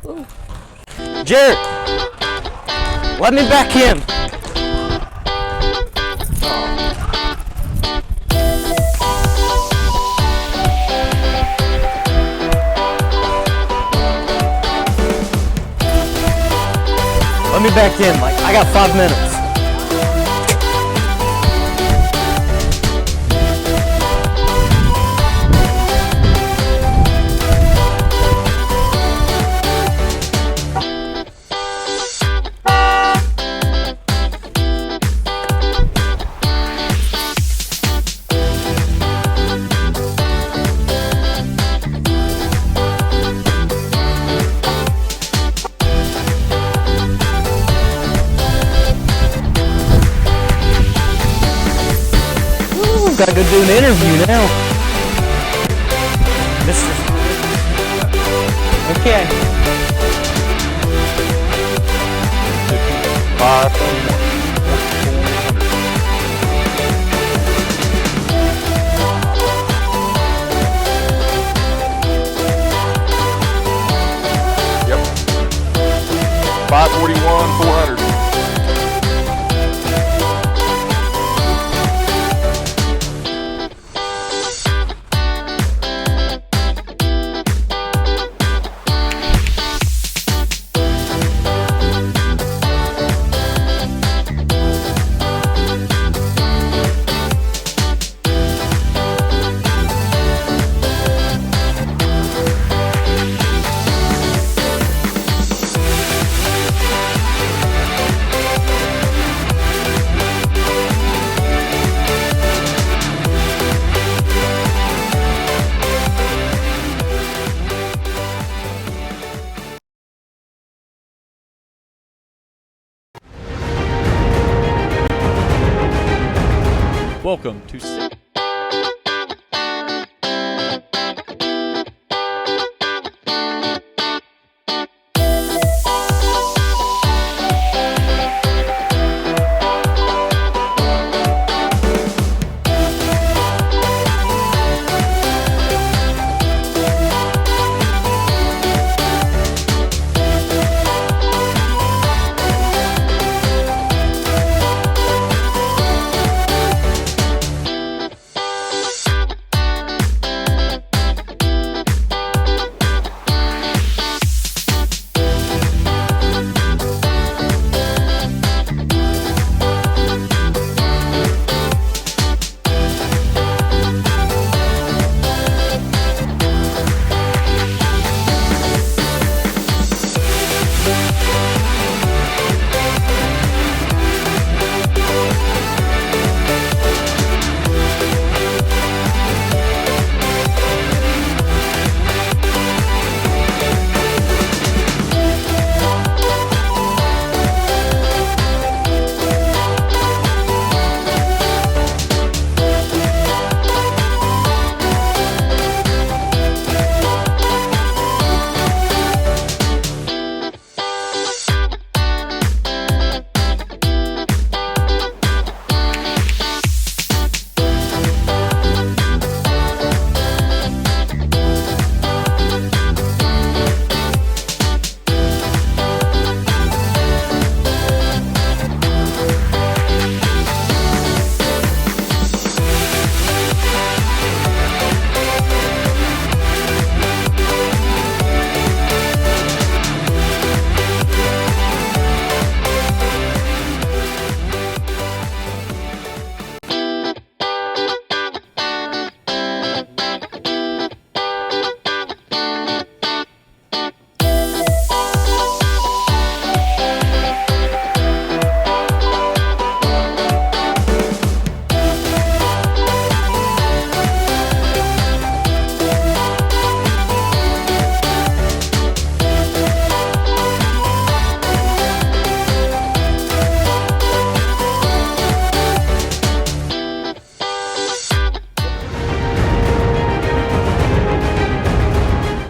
Jared, let me back in. Let me back in. Like, I got 5 minutes. Gotta go do an interview now. Okay. 5:21. Yep. 5:41, 400. Welcome to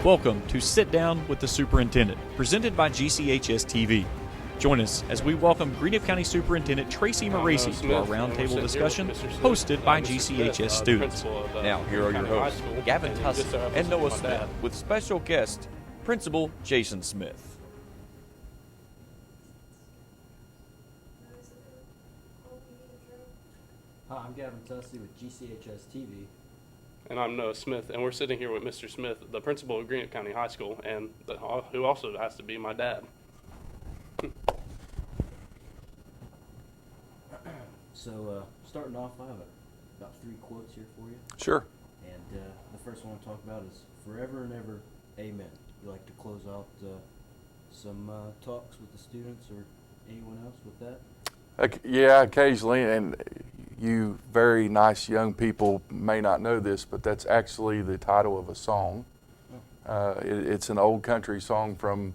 Welcome to Sit Down with the Superintendent, presented by GCHS TV. Join us as we welcome Greenup County Superintendent Tracy Moracey to our roundtable discussion hosted by GCHS students. Now, here are your hosts, Gavin Tussey and Noah Smith, with special guest Principal Jason Smith. Hi, I'm Gavin Tussey with GCHS TV. And I'm Noah Smith, and we're sitting here with Mr. Smith, the principal of Greenup County High School, and who also has to be my dad. So, starting off, I have about 3 quotes here for you. Sure. And the first one I want to talk about is forever and ever, amen. You like to close out some talks with the students or anyone else with that? Yeah, occasionally, and you very nice young people may not know this, but that's actually the title of a song. It's an old country song from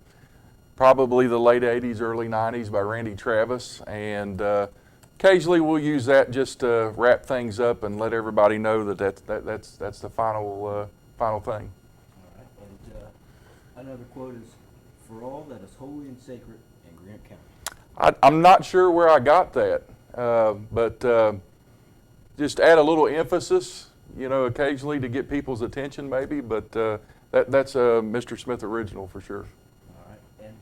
probably the late 80s, early 90s by Randy Travis, and occasionally we'll use that just to wrap things up and let everybody know that's the final thing. All right, and another quote is, for all that is holy and sacred in Greenup County. I'm not sure where I got that, but just add a little emphasis, occasionally to get people's attention maybe, but that's a Mr. Smith original for sure. All right, and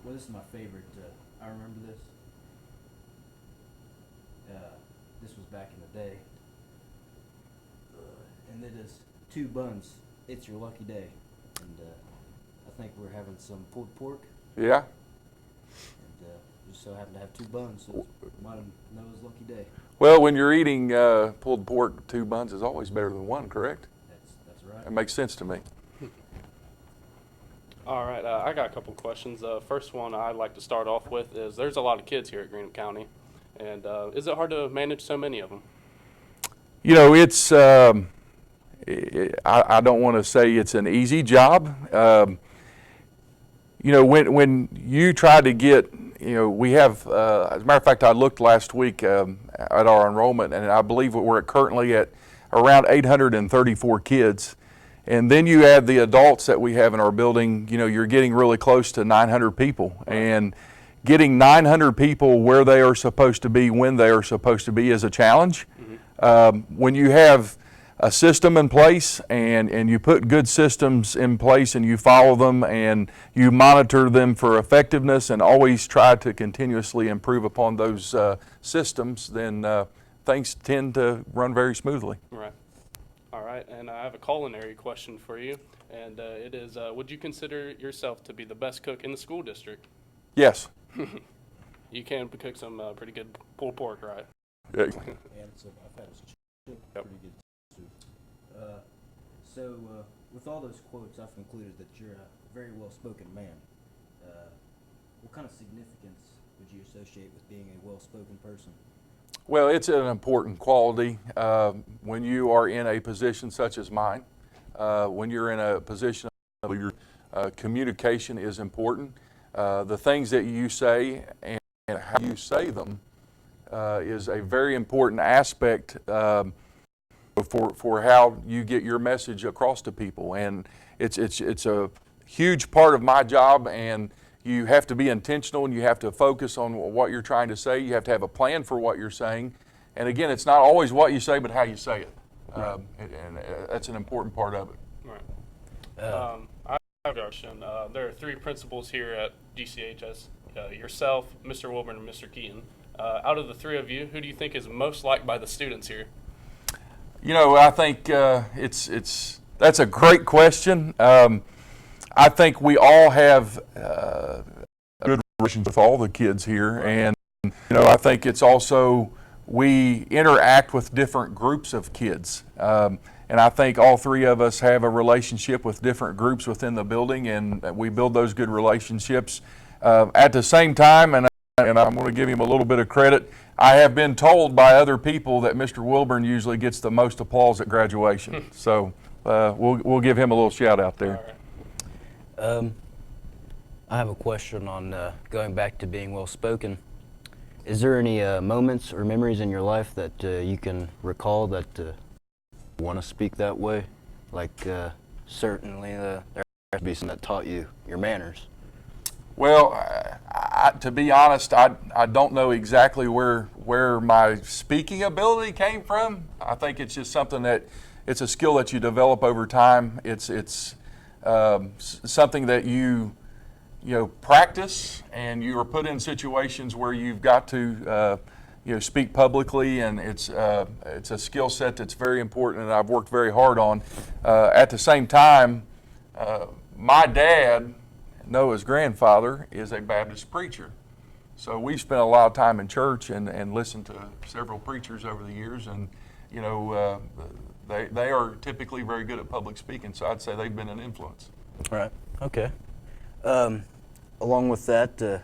well, this is my favorite. I remember this. This was back in the day. And it is 2 buns. It's your lucky day. And I think we're having some pulled pork. Yeah. And just so happen to have 2 buns, so it's Noah's lucky day. Well, when you're eating pulled pork, 2 buns is always better than 1, correct? That's right. That makes sense to me. All right, I got a couple questions. First one I'd like to start off with is there's a lot of kids here at Greenup County, and is it hard to manage so many of them? It's, I don't want to say it's an easy job. When you try to get, we have, as a matter of fact, I looked last week at our enrollment, and I believe we're currently at around 834 kids. And then you add the adults that we have in our building, you're getting really close to 900 people. And getting 900 people where they are supposed to be, when they are supposed to be, is a challenge. Mm-hmm. When you have a system in place and you put good systems in place and you follow them and you monitor them for effectiveness and always try to continuously improve upon those systems, then things tend to run very smoothly. Right. All right, and I have a culinary question for you, and it is, would you consider yourself to be the best cook in the school district? Yes. You can cook some pretty good pulled pork, right? Yeah. And I've had pretty good soup. So with all those quotes, I've concluded that you're a very well-spoken man. What kind of significance would you associate with being a well-spoken person? Well, it's an important quality when you are in a position such as mine. When you're in a position of leader, communication is important. The things that you say and how you say them is a very important aspect for how you get your message across to people. And it's a huge part of my job, and you have to be intentional and you have to focus on what you're trying to say. You have to have a plan for what you're saying. And again, it's not always what you say, but how you say it. Right. And that's an important part of it. Right. I have a question. There are 3 principals here at GCHS, yourself, Mr. Wilburn, and Mr. Keaton. Out of the 3 of you, who do you think is most liked by the students here? I think that's a great question. I think we all have a good relationship with all the kids here, and I think it's also we interact with different groups of kids, and I think all 3 of us have a relationship with different groups within the building, and we build those good relationships. At the same time, and I'm going to give him a little bit of credit, I have been told by other people that Mr. Wilburn usually gets the most applause at graduation, so we'll give him a little shout out there. I have a question on going back to being well-spoken. Is there any moments or memories in your life that you can recall that want to speak that way? Like certainly there has to be some that taught you your manners. Well, to be honest, I don't know exactly where my speaking ability came from. I think it's just something that it's a skill that you develop over time. It's something that you practice, and you are put in situations where you've got to speak publicly, and it's a skill set that's very important, and I've worked very hard on. At the same time, my dad, Noah's grandfather, is a Baptist preacher. So we've spent a lot of time in church and listened to several preachers over the years, and they are typically very good at public speaking, so I'd say they've been an influence. Right. Okay. Along with that,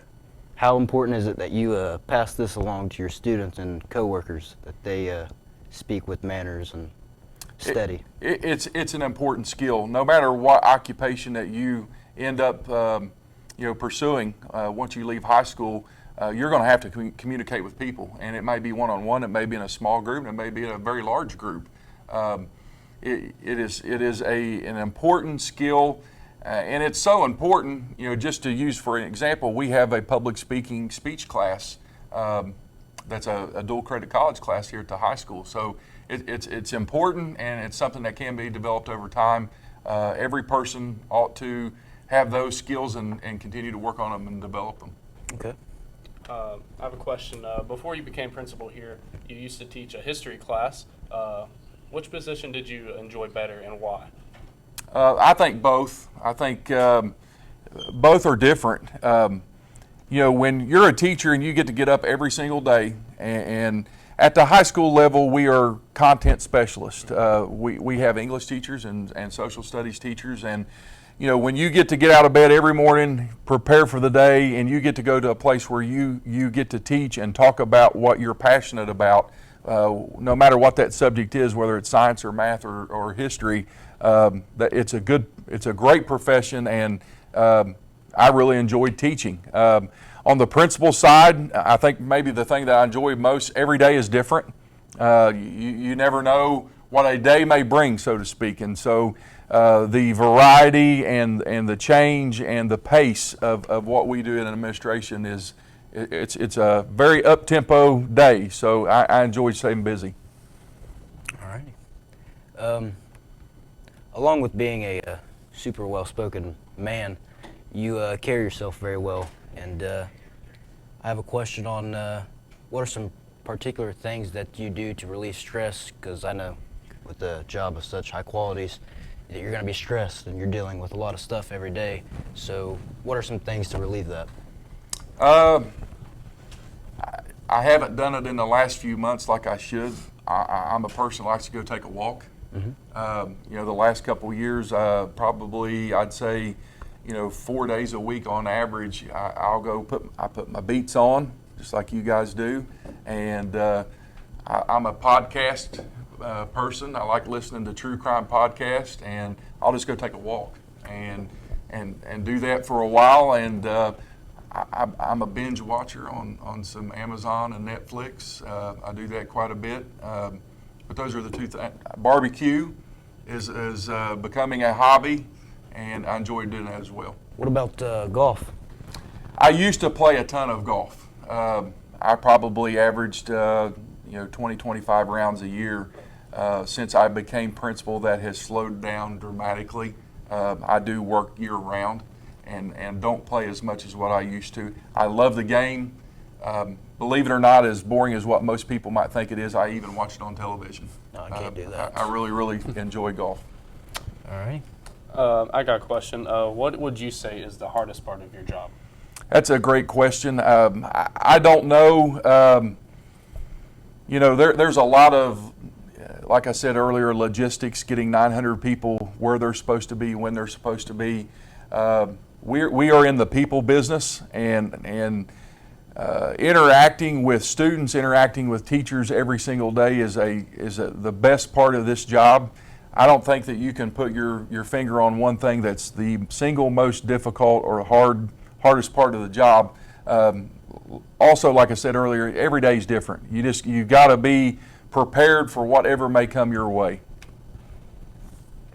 how important is it that you pass this along to your students and coworkers, that they speak with manners and steady? It's an important skill. No matter what occupation that you end up pursuing once you leave high school, you're going to have to communicate with people, and it may be one-on-one, it may be in a small group, it may be in a very large group. It is an important skill, and it's so important. Just to use for an example, we have a public speaking speech class that's a dual credit college class here at the high school. So it's important, and it's something that can be developed over time. Every person ought to have those skills and continue to work on them and develop them. Okay. I have a question. Before you became principal here, you used to teach a history class. Which position did you enjoy better, and why? I think both. I think both are different. When you're a teacher and you get to get up every single day, and at the high school level, we are content specialists. We have English teachers and social studies teachers, and when you get to get out of bed every morning, prepare for the day, and you get to go to a place where you get to teach and talk about what you're passionate about, no matter what that subject is, whether it's science or math or history, that it's a great profession, and I really enjoyed teaching. On the principal side, I think maybe the thing that I enjoy most, every day is different. You never know what a day may bring, so to speak, and so the variety and the change and the pace of what we do in administration it's a very up-tempo day, so I enjoy staying busy. All righty. Along with being a super well-spoken man, you carry yourself very well, and I have a question on what are some particular things that you do to relieve stress, because I know with a job of such high qualities, that you're going to be stressed and you're dealing with a lot of stuff every day. So what are some things to relieve that? I haven't done it in the last few months like I should. I'm a person who likes to go take a walk. Mm-hmm. The last couple of years, probably I'd say, 4 days a week on average, I'll go put my beats on, just like you guys do, and I'm a podcast person. I like listening to true crime podcasts, and I'll just go take a walk and do that for a while. And I'm a binge watcher on some Amazon and Netflix. I do that quite a bit. But those are the two things. Barbecue is becoming a hobby, and I enjoy doing that as well. What about golf? I used to play a ton of golf. I probably averaged 20, 25 rounds a year. Since I became principal, that has slowed down dramatically. I do work year-round and don't play as much as what I used to. I love the game. Believe it or not, as boring as what most people might think it is, I even watch it on television. No, I can't do that. I really, really enjoy golf. All right. I got a question. What would you say is the hardest part of your job? That's a great question. I don't know. There's a lot of, like I said earlier, logistics, getting 900 people where they're supposed to be, when they're supposed to be. We are in the people business, and interacting with students, interacting with teachers every single day is the best part of this job. I don't think that you can put your finger on one thing that's the single most difficult or hardest part of the job. Also, like I said earlier, every day is different. You got to be prepared for whatever may come your way.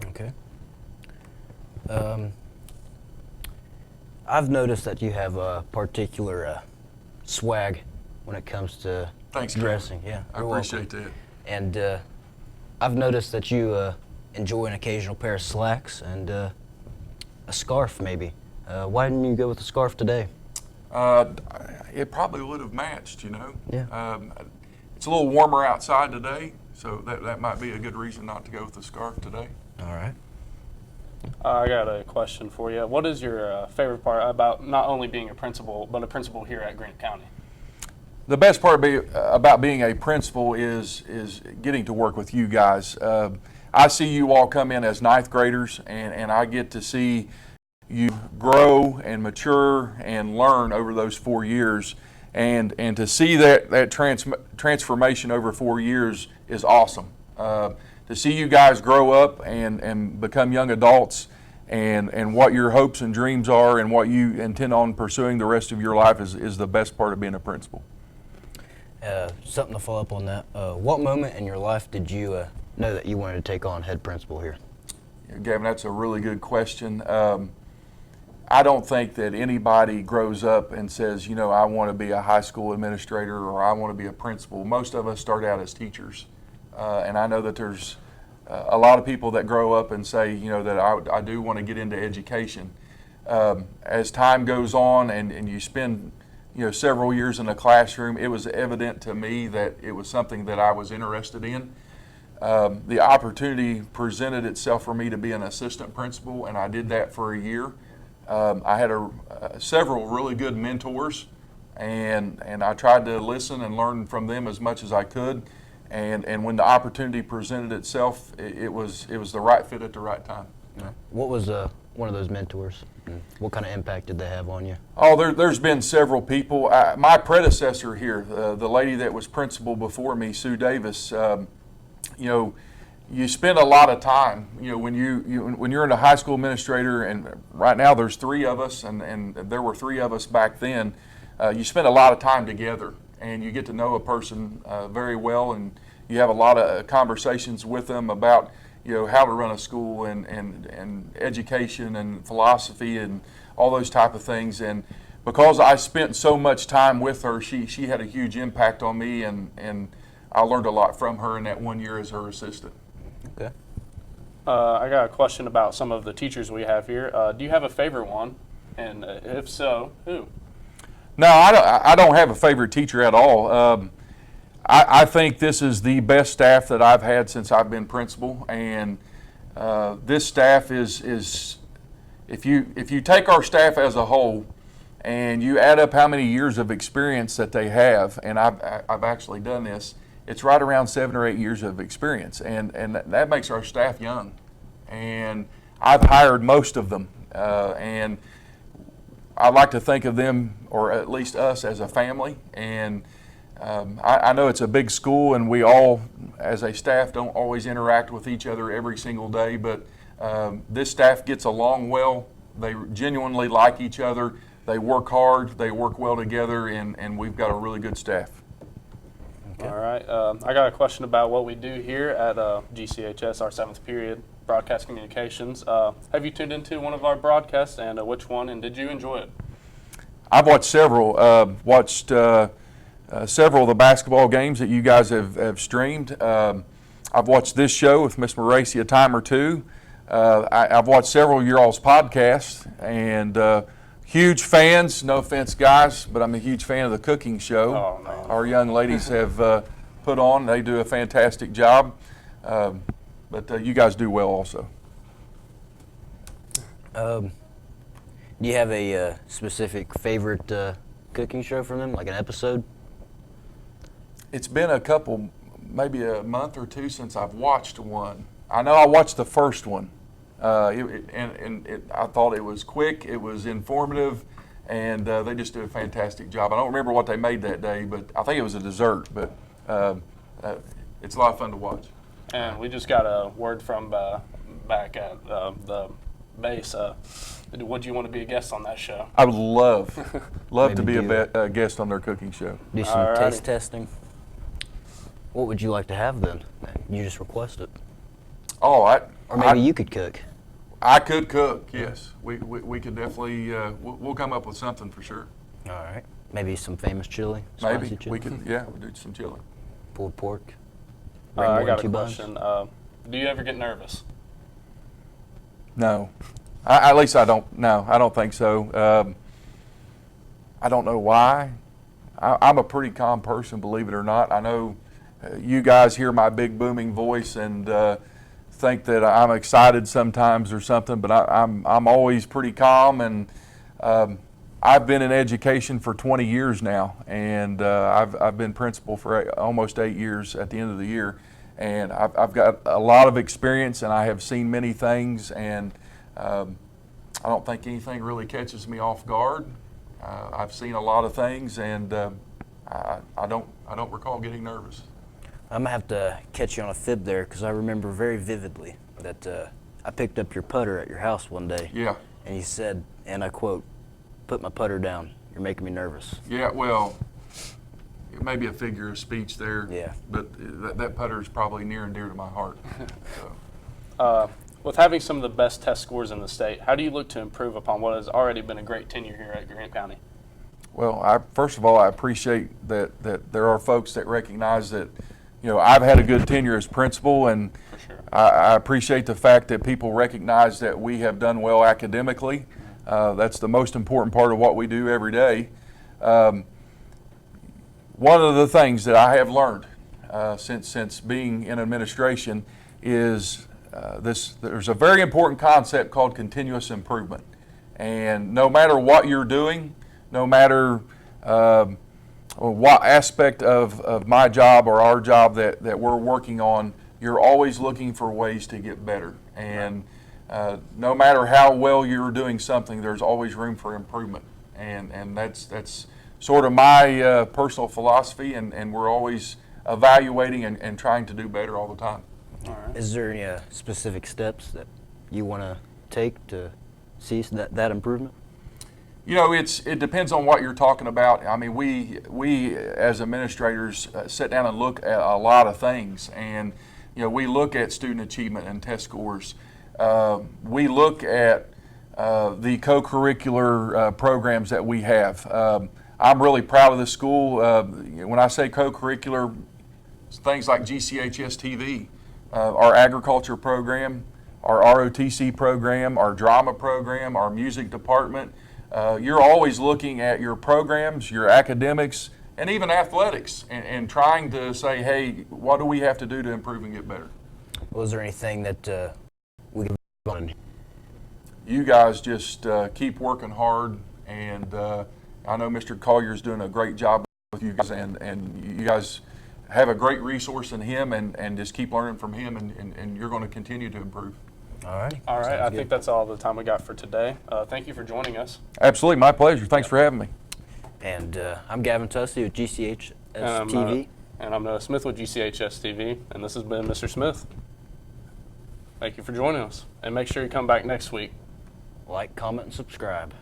Okay. I've noticed that you have a particular swag when it comes to Thanks, dressing. Kevin. Yeah, I you're appreciate welcome. that. And I've noticed that you enjoy an occasional pair of slacks, and a scarf maybe. Why didn't you go with a scarf today? It probably would have matched, you know. Yeah. It's a little warmer outside today, so that might be a good reason not to go with the scarf today. All right. I got a question for you. What is your favorite part about not only being a principal, but a principal here at Greenup County? The best part about being a principal is getting to work with you guys. I see you all come in as ninth graders, and I get to see you grow and mature and learn over those 4 years. And to see that transformation over 4 years is awesome. To see you guys grow up and become young adults, and what your hopes and dreams are and what you intend on pursuing the rest of your life is the best part of being a principal. Something to follow up on that. What moment in your life did you know that you wanted to take on head principal here? Gavin, that's a really good question. I don't think that anybody grows up and says, you know, I want to be a high school administrator or I want to be a principal. Most of us start out as teachers. And I know that there's a lot of people that grow up and say, you know, that I do want to get into education. As time goes on and you spend, you know, several years in the classroom, it was evident to me that it was something that I was interested in. The opportunity presented itself for me to be an assistant principal, and I did that for a year. I had several really good mentors, and I tried to listen and learn from them as much as I could. And when the opportunity presented itself, it was the right fit at the right time. Yeah. What was one of those mentors? What kind of impact did they have on you? Oh, there's been several people. My predecessor here, the lady that was principal before me, Sue Davis, you know, you spend a lot of time, you know, when you're in a high school administrator, and right now there's 3 of us, and there were 3 of us back then. You spend a lot of time together, and you get to know a person very well, and you have a lot of conversations with them about, you know, how to run a school and education and philosophy and all those type of things. And because I spent so much time with her, she had a huge impact on me, and I learned a lot from her in that 1 year as her assistant. Okay. I got a question about some of the teachers we have here. Do you have a favorite one? And if so, who? No, I don't have a favorite teacher at all. I think this is the best staff that I've had since I've been principal, and this staff is if you take our staff as a whole and you add up how many years of experience that they have, and I've actually done this, it's right around 7 or 8 years of experience, and that makes our staff young. And I've hired most of them, and I like to think of them, or at least us, as a family. And I know it's a big school, and we all, as a staff, don't always interact with each other every single day, but this staff gets along well. They genuinely like each other. They work hard. They work well together, and we've got a really good staff. Okay. All right. I got a question about what we do here at GCHS, our 7th period, Broadcast Communications. Have you tuned into one of our broadcasts, and which one, and did you enjoy it? I've watched several. Several of the basketball games that you guys have streamed. I've watched this show with Miss Moracy a time or two. I've watched several of your all's podcasts, and huge fans, no offense guys, but I'm a huge fan of the cooking show. Oh, no. Our young ladies have put on. They do a fantastic job, but you guys do well also. Do you have a specific favorite cooking show from them, like an episode? It's been a couple, maybe a month or two since I've watched one. I know I watched the first one, and I thought it was quick, it was informative, and they just did a fantastic job. I don't remember what they made that day, but I think it was a dessert, but it's a lot of fun to watch. And we just got a word from back at the base. Would you want to be a guest on that show? I would love to be Maybe a guest on their cooking show. Do some Alrighty. taste testing. What would you like to have then? You just request it. Oh, Or maybe you could cook. I could cook, yes. We could definitely, we'll come up with something for sure. All right. Maybe some famous chili. Maybe, Spicy chili. we could, yeah, we'll do some chili. Pulled pork. I got a two buns. question. Do you ever get nervous? No. At least I don't. No, I don't think so. I don't know why. I'm a pretty calm person, believe it or not. I know you guys hear my big booming voice and think that I'm excited sometimes or something, but I'm always pretty calm. And I've been in education for 20 years now, and I've been principal for almost 8 years at the end of the year, and I've got a lot of experience, and I have seen many things, and I don't think anything really catches me off guard. I've seen a lot of things, and I don't recall getting nervous. I'm gonna have to catch you on a fib there, because I remember very vividly that I picked up your putter at your house one day. Yeah. And you said, and I quote, "Put my putter down. You're making me nervous." Yeah, well, it may be a figure of speech there. Yeah. But that putter is probably near and dear to my heart. So. With having some of the best test scores in the state, how do you look to improve upon what has already been a great tenure here at Grant County? Well, first of all, I appreciate that there are folks that recognize that, I've had a good tenure as principal, and For sure. I appreciate the fact that people recognize that we have done well academically. That's the most important part of what we do every day. One of the things that I have learned since being in administration is there's a very important concept called continuous improvement. And no matter what you're doing, no matter what aspect of my job or our job that we're working on, you're always looking for ways to get better. And no matter how well you're doing something, there's always room for improvement. And that's sort of my personal philosophy, and we're always evaluating and trying to do better all the time. All right. Is there any specific steps that you want to take to see that improvement? It depends on what you're talking about. I mean, we as administrators sit down and look at a lot of things, and we look at student achievement and test scores. We look at the co-curricular programs that we have. I'm really proud of the school. When I say co-curricular, things like GCHS TV, our agriculture program, our ROTC program, our drama program, our music department. You're always looking at your programs, your academics, and even athletics, and trying to say, hey, what do we have to do to improve and get better? Was there anything that we could on? You guys just keep working hard, and I know Mr. Collier's doing a great job with you guys, and you guys have a great resource in him, and just keep learning from him, and you're going to continue to improve. All right. All right. I think that's all the time we got for today. Thank you for joining us. Absolutely, my pleasure. Thanks for having me. And I'm Gavin Tussey with GCHS And TV. I'm Noah Smith with GCHS TV, and this has been Mr. Smith. Thank you for joining us, and make sure you come back next week. Like, comment, and subscribe.